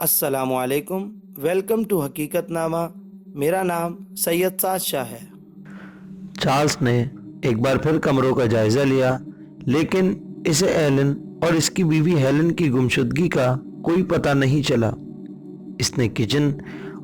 السلام علیکم، welcome to حقیقت نامہ۔ میرا نام سید سعد شاہ ہے۔ چارلز نے ایک بار پھر کمروں کا جائزہ لیا، لیکن اسے ایلن اور اس کی بیوی ہیلن کی گمشدگی کا کوئی پتہ نہیں چلا۔ اس نے کچن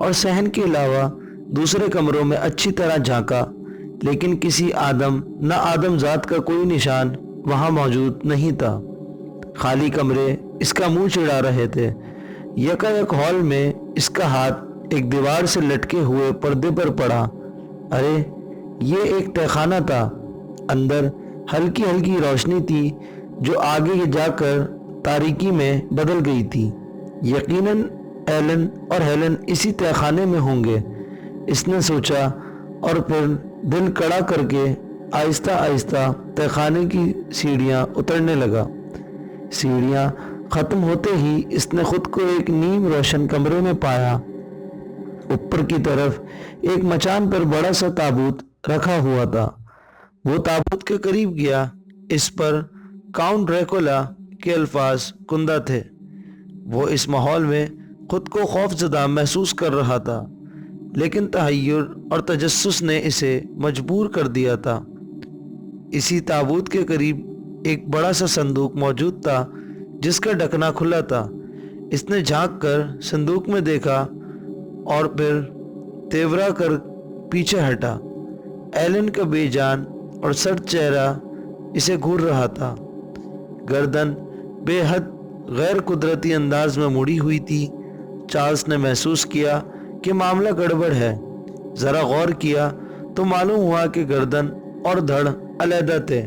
اور صحن کے علاوہ دوسرے کمروں میں اچھی طرح جھانکا، لیکن کسی نہ آدم ذات کا کوئی نشان وہاں موجود نہیں تھا۔ خالی کمرے اس کا منہ چڑھا رہے تھے۔ یکایک ہال میں اس کا ہاتھ ایک دیوار سے لٹکے ہوئے پردے پر پڑا۔ ارے یہ ایک تہخانہ تھا۔ اندر ہلکی ہلکی روشنی تھی جو آگے جا کر تاریکی میں بدل گئی تھی۔ یقیناً ایلن اور ہیلن اسی تہخانے میں ہوں گے، اس نے سوچا، اور پھر دل کڑا کر کے آہستہ آہستہ تہخانے کی سیڑھیاں اترنے لگا۔ سیڑھیاں ختم ہوتے ہی اس نے خود کو ایک نیم روشن کمرے میں پایا۔ اوپر کی طرف ایک مچان پر بڑا سا تابوت رکھا ہوا تھا۔ وہ تابوت کے قریب گیا۔ اس پر کاؤنٹ ڈریکولا کے الفاظ کندہ تھے۔ وہ اس ماحول میں خود کو خوف زدہ محسوس کر رہا تھا، لیکن تحیر اور تجسس نے اسے مجبور کر دیا تھا۔ اسی تابوت کے قریب ایک بڑا سا صندوق موجود تھا جس کا ڈھکنا کھلا تھا۔ اس نے جھانک کر صندوق میں دیکھا اور پھر تیورا کر پیچھے ہٹا۔ ایلن کا بے جان اور سرد چہرہ اسے گھور رہا تھا۔ گردن بے حد غیر قدرتی انداز میں مڑی ہوئی تھی۔ چارلز نے محسوس کیا کہ معاملہ گڑبڑ ہے۔ ذرا غور کیا تو معلوم ہوا کہ گردن اور دھڑ علیحدہ تھے۔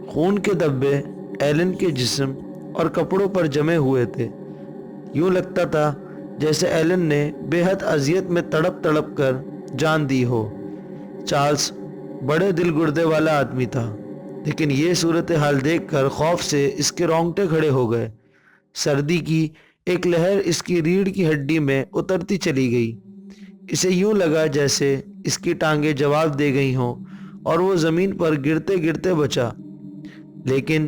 خون کے دھبے ایلن کے جسم اور کپڑوں پر جمے ہوئے تھے۔ یوں لگتا تھا جیسے ایلن نے بے حد اذیت میں تڑپ تڑپ کر جان دی ہو۔ چارلز بڑے دل گردے والا آدمی تھا، لیکن یہ صورتحال دیکھ کر خوف سے اس کے رونگٹے کھڑے ہو گئے۔ سردی کی ایک لہر اس کی ریڑھ کی ہڈی میں اترتی چلی گئی۔ اسے یوں لگا جیسے اس کی ٹانگیں جواب دے گئی ہوں، اور وہ زمین پر گرتے گرتے بچا۔ لیکن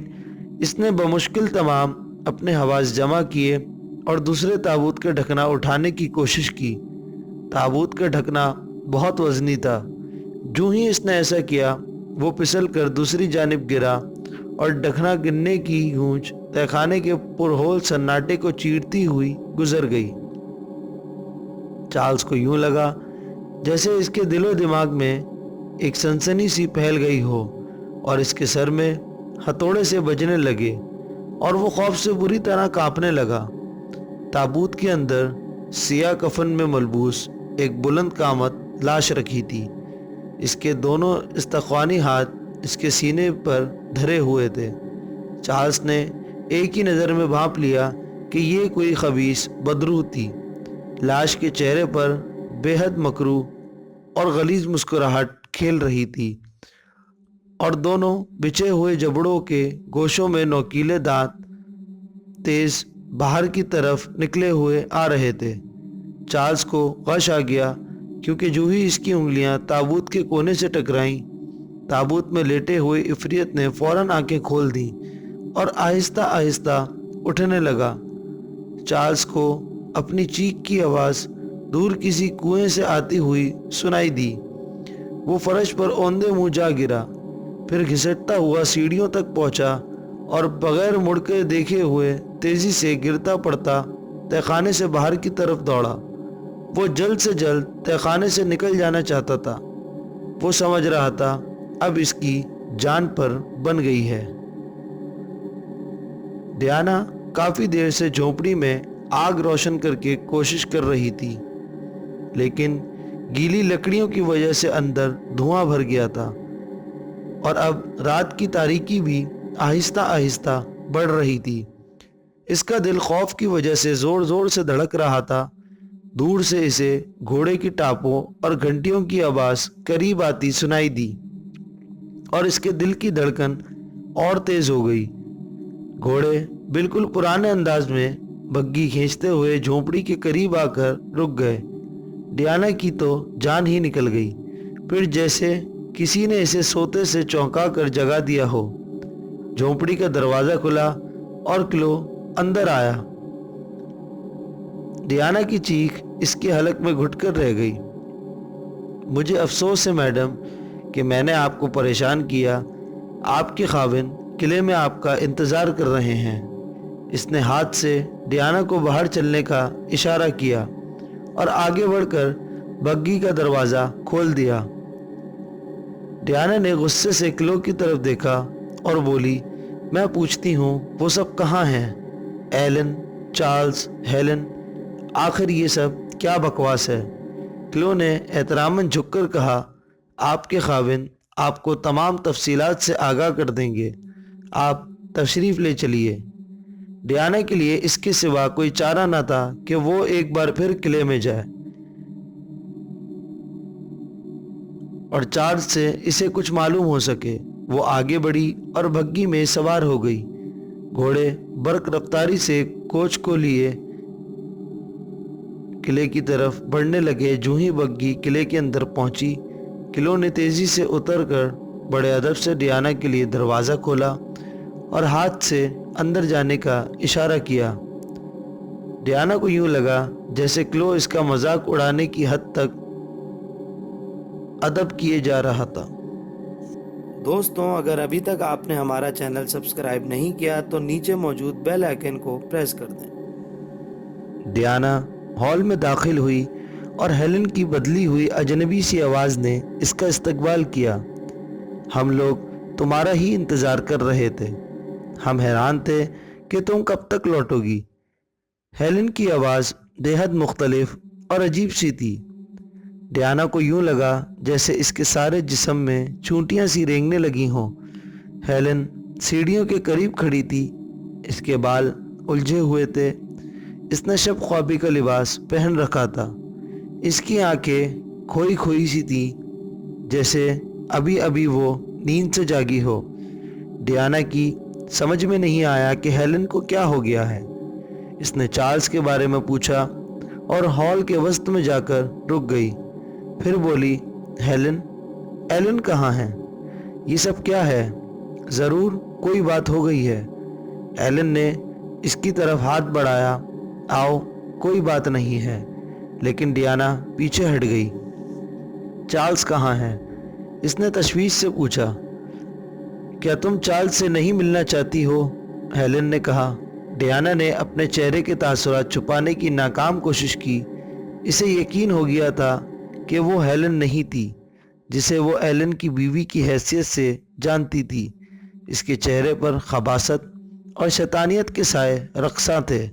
اس نے بمشکل تمام اپنے حواس جمع کیے اور دوسرے تابوت کا ڈھکنا اٹھانے کی کوشش کی۔ تابوت کا ڈھکنا بہت وزنی تھا۔ جو ہی اس نے ایسا کیا، وہ پھسل کر دوسری جانب گرا اور ڈھکنا گرنے کی گونج تہخانے کے پرہول سناٹے کو چیرتی ہوئی گزر گئی۔ چارلز کو یوں لگا جیسے اس کے دل و دماغ میں ایک سنسنی سی پھیل گئی ہو، اور اس کے سر میں ہتھوڑے سے بجنے لگے، اور وہ خوف سے بری طرح کانپنے لگا۔ تابوت کے اندر سیاہ کفن میں ملبوس ایک بلند قامت لاش رکھی تھی۔ اس کے دونوں استخوانی ہاتھ اس کے سینے پر دھرے ہوئے تھے۔ چارلز نے ایک ہی نظر میں بھانپ لیا کہ یہ کوئی خبیث بدروح تھی۔ لاش کے چہرے پر بے حد مکروہ اور غلیظ مسکراہٹ کھیل رہی تھی، اور دونوں بچھے ہوئے جبڑوں کے گوشوں میں نوکیلے دانت تیز باہر کی طرف نکلے ہوئے آ رہے تھے۔ چارلز کو غش آ گیا، کیونکہ جو ہی اس کی انگلیاں تابوت کے کونے سے ٹکرائیں، تابوت میں لیٹے ہوئے عفریت نے فوراً آنکھیں کھول دیں اور آہستہ آہستہ اٹھنے لگا۔ چارلز کو اپنی چیخ کی آواز دور کسی کنویں سے آتی ہوئی سنائی دی۔ وہ فرش پر اوندے منہ جا گرا، پھر گھسٹتا ہوا سیڑھیوں تک پہنچا اور بغیر مڑ کے دیکھے ہوئے تیزی سے گرتا پڑتا تہخانے سے باہر کی طرف دوڑا۔ وہ جلد سے جلد تہخانے سے نکل جانا چاہتا تھا۔ وہ سمجھ رہا تھا اب اس کی جان پر بن گئی ہے۔ ڈیانا کافی دیر سے جھونپڑی میں آگ روشن کر کے کوشش کر رہی تھی، لیکن گیلی لکڑیوں کی وجہ سے اندر دھواں بھر گیا تھا، اور اب رات کی تاریکی بھی آہستہ آہستہ بڑھ رہی تھی۔ اس کا دل خوف کی وجہ سے زور زور سے دھڑک رہا تھا۔ دور سے اسے گھوڑے کی ٹاپوں اور گھنٹیوں کی آواز قریب آتی سنائی دی، اور اس کے دل کی دھڑکن اور تیز ہو گئی۔ گھوڑے بالکل پرانے انداز میں بگھی کھینچتے ہوئے جھونپڑی کے قریب آ کر رک گئے۔ ڈیانا کی تو جان ہی نکل گئی۔ پھر جیسے کسی نے اسے سوتے سے چونکا کر جگا دیا ہو، جھونپڑی کا دروازہ کھلا اور کلو اندر آیا۔ डियाना की चीख इसके हलक में घुटकर रह गई। मुझे अफसोस है मैडम कि मैंने आपको परेशान किया। आपके खाविन किले में आपका इंतज़ार कर रहे हैं। इसने हाथ से डियाना को बाहर चलने का इशारा किया और आगे बढ़कर बग्गी का दरवाज़ा खोल दिया। डियाना ने गुस्से से क्लो की तरफ देखा और बोली, मैं पूछती हूँ वो सब कहाँ हैं? एलन, चार्ल्स, हेलन, आखिर ये सब क्या बकवास है? क्लो ने एहतरामन झुककर कहा, आपके खाविन आपको तमाम तफसीलात से आगाह कर देंगे। आप तशरीफ़ ले चलिए। डियाना के लिए इसके सिवा कोई चारा न था कि वो एक बार फिर किले में जाए और चार्ल्स से इसे कुछ मालूम हो सके। वो आगे बढ़ी और बग्गी में सवार हो गई। घोड़े बर्क रफ्तारी से कोच को लिए किले की तरफ बढ़ने लगे। जूं ही बग्गी किले के अंदर पहुंची, क्लो ने तेज़ी से उतरकर बड़े अदब से डियाना के लिए दरवाज़ा खोला और हाथ से अंदर जाने का इशारा किया। डियाना को यूं लगा जैसे क्लो इसका मजाक उड़ाने की हद तक अदब किए जा रहा था। दोस्तों, अगर अभी तक आपने हमारा चैनल सब्सक्राइब नहीं किया तो नीचे मौजूद बेल आइकन को प्रेस कर दें। डियाना हॉल में दाखिल हुई और हेलन की बदली हुई अजनबी सी आवाज़ ने इसका इस्तकबाल किया। हम लोग तुम्हारा ही इंतज़ार कर रहे थे। हम हैरान थे कि तुम कब तक लौटोगी। हेलन की आवाज़ बेहद मुख्तलिफ और अजीब सी थी। डियाना को यूं लगा जैसे इसके सारे जिस्म में चूंटियां सी रेंगने लगी हों। हेलन सीढ़ियों के करीब खड़ी थी। इसके बाल उलझे हुए थे। इसने शब ख्वाबी का लिबास पहन रखा था। इसकी आंखें खोई खोई सी थी, जैसे अभी अभी वो नींद से जागी हो। डियाना की समझ में नहीं आया कि हेलन को क्या हो गया है। इसने चार्ल्स के बारे में पूछा और हॉल के वसत में जाकर रुक गई। फिर बोली, हेलन, एलन कहाँ है? ये सब क्या है? ज़रूर कोई बात हो गई है। एलन ने इसकी तरफ हाथ बढ़ाया। आओ, कोई बात नहीं है। लेकिन डियाना पीछे हट गई। चार्ल्स कहाँ है? इसने तशवीश से पूछा। क्या तुम चार्ल्स से नहीं मिलना चाहती हो? हेलन ने कहा। डियाना ने अपने चेहरे के तासुरात छुपाने की नाकाम कोशिश की। इसे यकीन हो गया था कि वो हेलन नहीं थी जिसे वो एलन की बीवी की हैसियत से जानती थी। इसके चेहरे पर खबासत और शैतानियत के साए रक्सा थे।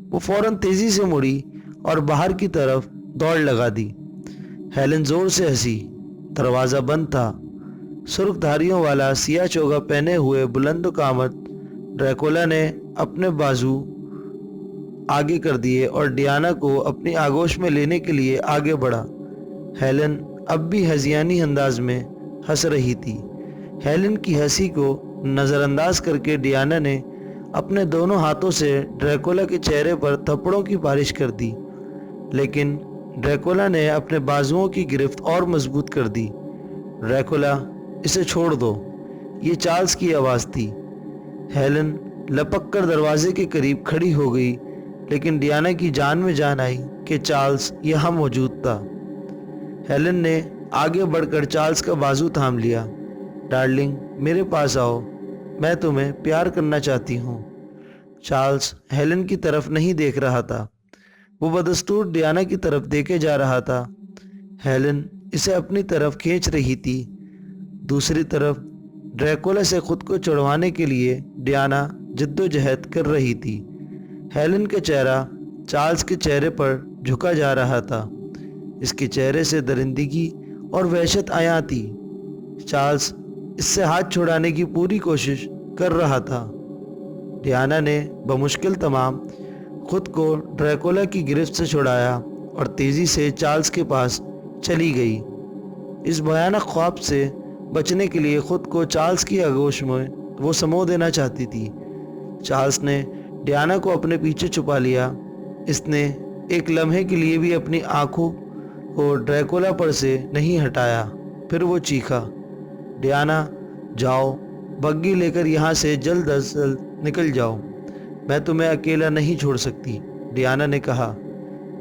वो फौरन तेज़ी से मुड़ी और बाहर की तरफ दौड़ लगा दी। हेलन ज़ोर से हंसी। दरवाज़ा बंद था। सुर्ख धारियों वाला सिया चोगा पहने हुए बुलंद कामत ड्रैकुला ने अपने बाजू आगे कर दिए और डियाना को अपनी आगोश में लेने के लिए आगे बढ़ा। हेलन अब भी हज़ियानी अंदाज में हंस रही थी। हेलन की हंसी को नज़रअंदाज करके डियाना ने अपने दोनों हाथों से ड्रैकुला के चेहरे पर थप्पड़ों की बारिश कर दी, लेकिन ड्रैकुला ने अपने बाजुओं की गिरफ्त और मजबूत कर दी। ड्रैकुला, इसे छोड़ दो। ये चार्ल्स की आवाज़ थी। हेलन लपक कर दरवाजे के करीब खड़ी हो गई, लेकिन डियाना की जान में जान आई कि चार्ल्स यहाँ मौजूद था। हेलन ने आगे बढ़कर चार्ल्स का बाजू थाम लिया। डार्लिंग, मेरे पास आओ, मैं तुम्हें प्यार करना चाहती हूँ। चार्ल्स हेलन की तरफ नहीं देख रहा था। वो बदस्तूर डियाना की तरफ देखे जा रहा था। हेलन इसे अपनी तरफ खींच रही थी। दूसरी तरफ ड्रैकुला से खुद को छुड़वाने के लिए डियाना जद्दोजहद कर रही थी। हेलन का चेहरा चार्ल्स के चेहरे पर झुका जा रहा था। इसके चेहरे से दरिंदगी और वहशत आया थी। चार्ल्स इससे हाथ छुड़ाने की पूरी कोशिश कर रहा था। डियाना ने बमुश्किल तमाम खुद को ड्रैकुला की गिरफ्त से छुड़ाया और तेज़ी से चार्ल्स के पास चली गई। इस भयानक ख्वाब से बचने के लिए खुद को चार्ल्स की आगोश में वो समो देना चाहती थी। चार्ल्स ने डियाना को अपने पीछे छुपा लिया। इसने एक लम्हे के लिए भी अपनी आंखों को ड्रैकुला पर से नहीं हटाया। फिर वो चीखा, डियाना, जाओ, बग्गी लेकर यहाँ से जल्द अज जल्द निकल जाओ। मैं तुम्हें अकेला नहीं छोड़ सकती, डियाना ने कहा।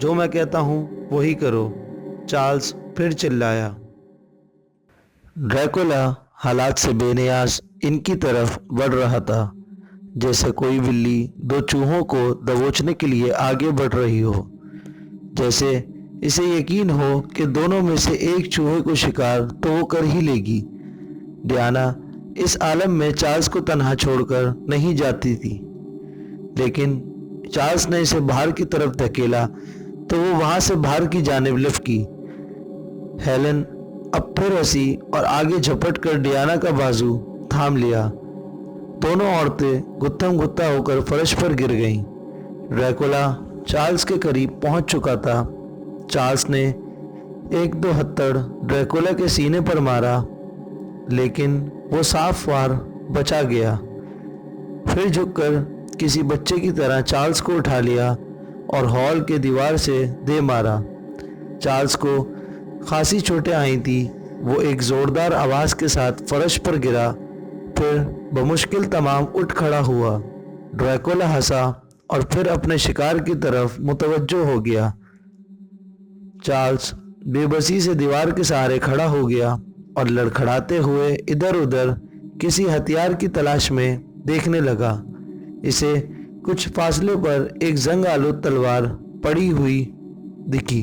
जो मैं कहता हूँ वही करो, चार्ल्स फिर चिल्लाया। ड्रैकुला हालात से बेनियाज इनकी तरफ बढ़ रहा था, जैसे कोई बिल्ली दो चूहों को दबोचने के लिए आगे बढ़ रही हो, जैसे इसे यकीन हो कि दोनों में से एक चूहे को शिकार तो वो कर ही लेगी। डियाना इस आलम में चार्ल्स को तन्हा छोड़कर नहीं जाती थी, लेकिन चार्ल्स ने इसे बाहर की तरफ धकेला तो वो वहां से बाहर की जानिब लपकी। हेलन अब फिर हंसी और आगे झपट कर डियाना का बाजू थाम लिया। दोनों औरतें गुत्थम गुत्था होकर फर्श पर गिर गईं। ड्रैकुला चार्ल्स के करीब पहुंच चुका था। चार्ल्स ने एक दो हथड़ ड्रैकुला के सीने पर मारा, लेकिन वो साफ वार बचा गया। फिर झुककर किसी बच्चे की तरह चार्ल्स को उठा लिया और हॉल के दीवार से दे मारा। चार्ल्स को खासी चोटें आई थी। वो एक ज़ोरदार आवाज़ के साथ फर्श पर गिरा, फिर बमुश्किल तमाम उठ खड़ा हुआ। ड्रैकुला हंसा और फिर अपने शिकार की तरफ मुतवज्जो हो गया। चार्ल्स बेबसी से दीवार के सहारे खड़ा हो गया और लड़खड़ाते हुए इधर उधर किसी हथियार की तलाश में देखने लगा। इसे कुछ फासले पर एक जंग आलूद तलवार पड़ी हुई दिखी।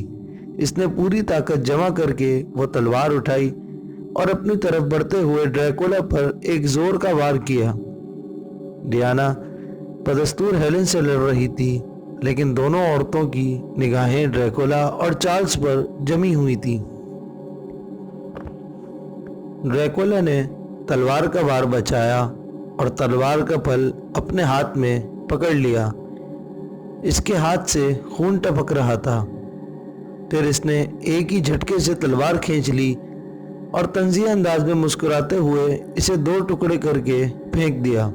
इसने पूरी ताकत जमा करके वो तलवार उठाई और अपनी तरफ बढ़ते हुए ड्रैकुला पर एक जोर का वार किया। डियाना बदस्तूर हेलन से लड़ रही थी, लेकिन दोनों औरतों की निगाहें ड्रैकुला और चार्ल्स पर जमी हुई थी। ड्रैकुला ने तलवार का वार बचाया और तलवार का फल अपने हाथ में पकड़ लिया। इसके हाथ से खून टपक रहा था। फिर इसने एक ही झटके से तलवार खींच ली और तंज़िया अंदाज में मुस्कुराते हुए इसे दो टुकड़े करके फेंक दिया।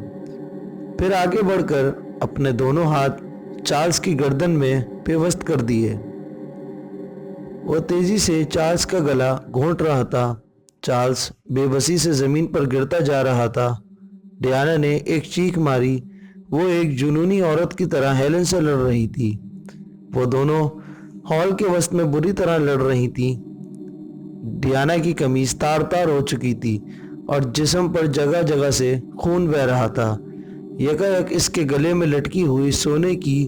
फिर आगे बढ़कर अपने दोनों हाथ चार्ल्स की गर्दन में पेवस्त कर दिए। वो तेजी से चार्ल्स का गला घोंट रहा था। चार्ल्स बेबसी से ज़मीन पर गिरता जा रहा था। डियाना ने एक चीख मारी। वो एक जुनूनी औरत की तरह हेलन से लड़ रही थी। वो दोनों हॉल के वस्त में बुरी तरह लड़ रही थी। डियाना की कमीज तार तार हो चुकी थी और जिस्म पर जगह जगह से खून बह रहा था। यकायक इसके गले में लटकी हुई सोने की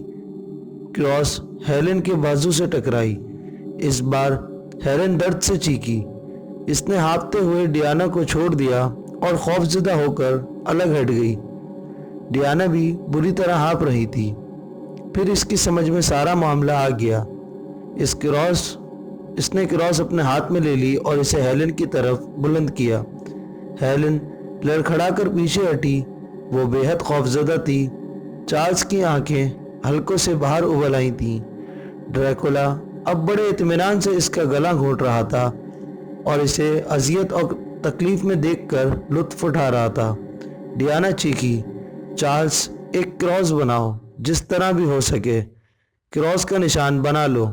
क्रॉस हेलन के बाजू से टकराई। इस बार हेलन दर्द से चीखी। इसने हाँफते हुए डियाना को छोड़ दिया और खौफजदा होकर अलग हट गई। डियाना भी बुरी तरह हाँफ रही थी। फिर इसकी समझ में सारा मामला आ गया। इसने क्रॉस अपने हाथ में ले ली और इसे हेलन की तरफ बुलंद किया। हेलन लड़खड़ाकर पीछे हटी। वो बेहद खौफजदा थी। चार्ल्स की आंखें हल्कों से बाहर उबल आई थीं। ड्रैकुला अब बड़े इत्मीनान से इसका गला घोंट रहा था और इसे अजियत और तकलीफ में देखकर लुत्फ उठा रहा था। डियाना चीखी, चार्ल्स एक क्रॉस बनाओ, जिस तरह भी हो सके क्रॉस का निशान बना लो।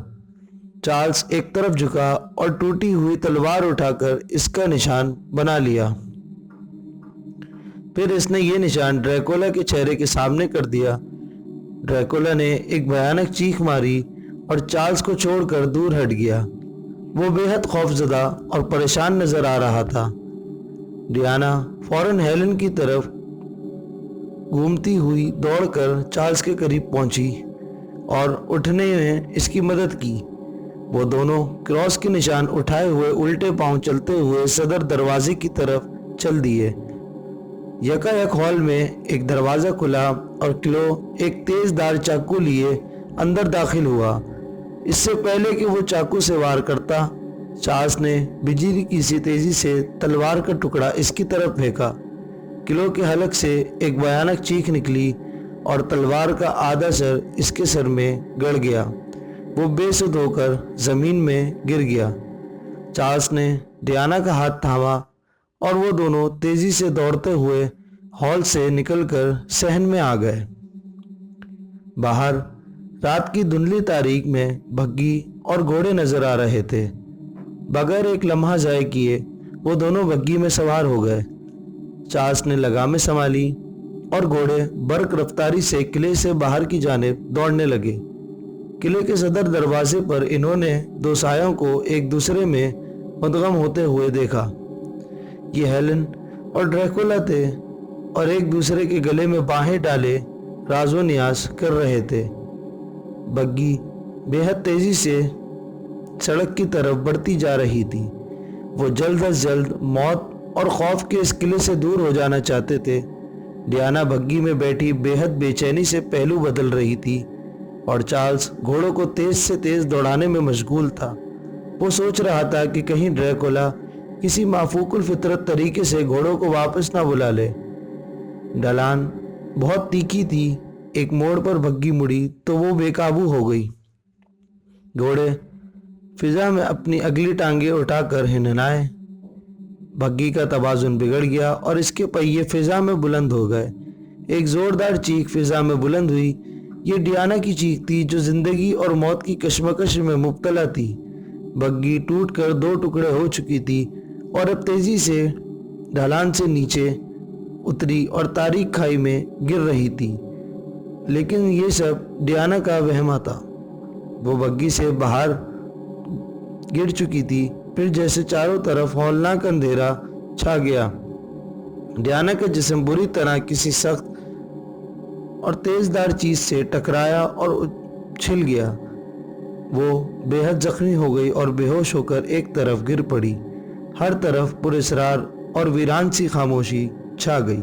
चार्ल्स एक तरफ झुका और टूटी हुई तलवार उठाकर इसका निशान बना लिया। फिर इसने ये निशान ड्रैकुला के चेहरे के सामने कर दिया। ड्रैकुला ने एक भयानक चीख मारी और चार्ल्स को छोड़कर दूर हट गया। वो बेहद खौफजदा और परेशान नजर आ रहा था। डियाना फौरन हेलन की तरफ घूमती हुई दौड़कर चार्ल्स के करीब पहुंची और उठने में इसकी मदद की। वो दोनों क्रॉस के निशान उठाए हुए उल्टे पांव चलते हुए सदर दरवाजे की तरफ चल दिए। यकायक हॉल में एक दरवाज़ा खुला और क्लो एक तेज़दार चाकू लिए अंदर दाखिल हुआ। इससे पहले कि वो चाकू से वार करता, चार्ल्स ने बिजली की सी तेज़ी से तलवार का टुकड़ा इसकी तरफ फेंका। क्लो के हलक से एक भयानक चीख निकली और तलवार का आधा सर इसके सर में गड़ गया। वो बेसुध होकर ज़मीन में गिर गया। चार्ल्स ने डियाना का हाथ थामा और वो दोनों तेजी से दौड़ते हुए हॉल से निकलकर सहन में आ गए। बाहर रात की धुंधली तारीख में बग्घी और घोड़े नजर आ रहे थे। बगैर एक लम्हा ज़ाय किए वो दोनों बग्घी में सवार हो गए। चार्ल्स ने लगामें संभाली और घोड़े बर्क रफ्तारी से किले से बाहर की जानिब दौड़ने लगे। किले के सदर दरवाजे पर इन्होंने दो सायों को एक दूसरे में मुद्गम होते हुए देखा। ये हेलन और ड्रैकुला थे और एक दूसरे के गले में बाहें डाले राज़ो नियाज़ कर रहे थे। बग्गी बेहद तेजी से सड़क की तरफ बढ़ती जा रही थी। वो जल्द अज जल्द मौत और खौफ के इस किले से दूर हो जाना चाहते थे। डियाना बग्गी में बैठी बेहद बेचैनी से पहलू बदल रही थी और चार्ल्स घोड़ों को तेज से तेज दौड़ाने में मशगूल था। वो सोच रहा था कि कहीं ड्रैकुला किसी माफूकुल फितरत तरीके से घोड़ों को वापस ना बुला ले। ढलान बहुत तीखी थी। एक मोड़ पर बग्गी मुड़ी तो वो बेकाबू हो गई। घोड़े फिजा में अपनी अगली टांगे उठाकर हिननाए। बग्गी का तवाजुन बिगड़ गया और इसके पहिए फिजा में बुलंद हो गए। एक जोरदार चीख फिजा में बुलंद हुई। ये डियाना की चीख थी जो जिंदगी और मौत की कश्मकश में मुब्तला थी। बग्गी टूटकर दो टुकड़े हो चुकी थी और अब तेजी से ढलान से नीचे उतरी और तारीख खाई में गिर रही थी। लेकिन ये सब डियाना का वहमा था। वो बग्गी से बाहर गिर चुकी थी। फिर जैसे चारों तरफ हौलनाक अंधेरा छा गया। डियाना का जिस्म बुरी तरह किसी सख्त और तेजदार चीज से टकराया और उछल गया। वो बेहद जख्मी हो गई और बेहोश होकर एक तरफ गिर पड़ी। हर तरफ पुरस्रार और वीरान सी खामोशी छा गई।